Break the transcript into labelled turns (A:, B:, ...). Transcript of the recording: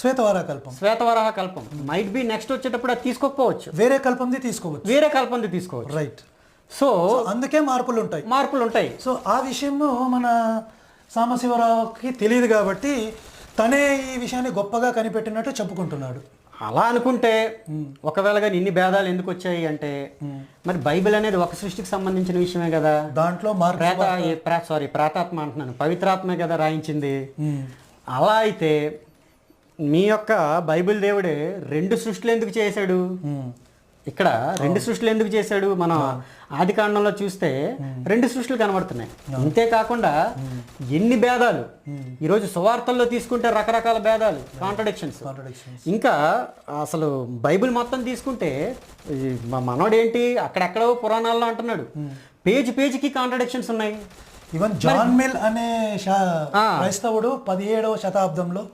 A: శ్వేతవరాహ కల్పం.
B: శ్వేతవరాహ కల్పం might be next వచ్చేటప్పుడు అది తీసుకోకపోవచ్చు,
A: వేరే కల్పంది తీసుకోవచ్చు. రైట్.
B: సో
A: అందుకే మార్పులు ఉంటాయి. సో ఆ విషయం మన సాంబశివరావుకి తెలియదు కాబట్టి తనే ఈ విషయాన్ని గొప్పగా కనిపెట్టినట్టు చెప్పుకుంటున్నాడు.
B: అలా అనుకుంటే ఒకవేళ కానీ ఇన్ని భేదాలు ఎందుకు వచ్చాయి అంటే మరి బైబిల్ అనేది ఒక సృష్టికి సంబంధించిన విషయమే కదా.
A: దాంట్లో
B: ప్రేతాత్మ అంటున్నాను, పవిత్రాత్మే కదా రాయించింది. అలా అయితే మీ యొక్క బైబిల్ దేవుడే 2 సృష్టిలు ఎందుకు చేశాడు? ఇక్కడ 2 సృష్టిలు ఎందుకు చేశాడు? మనం ఆది కాండంలో చూస్తే 2 సృష్టిలు కనబడుతున్నాయి. అంతేకాకుండా ఎన్ని భేదాలు ఈరోజు సువార్తల్లో తీసుకుంటే రకరకాల భేదాలు, కాంట్రడిక్షన్స్. ఇంకా అసలు బైబిల్ మొత్తం తీసుకుంటే మనోడేంటి అక్కడెక్కడో పురాణాల్లో అంటున్నాడు, పేజీకి కాంట్రడిక్షన్స్ ఉన్నాయి.
A: ఈవెన్ జాన్ మిల్ అనే క్రైస్తవుడు 17వ శతాబ్దంలో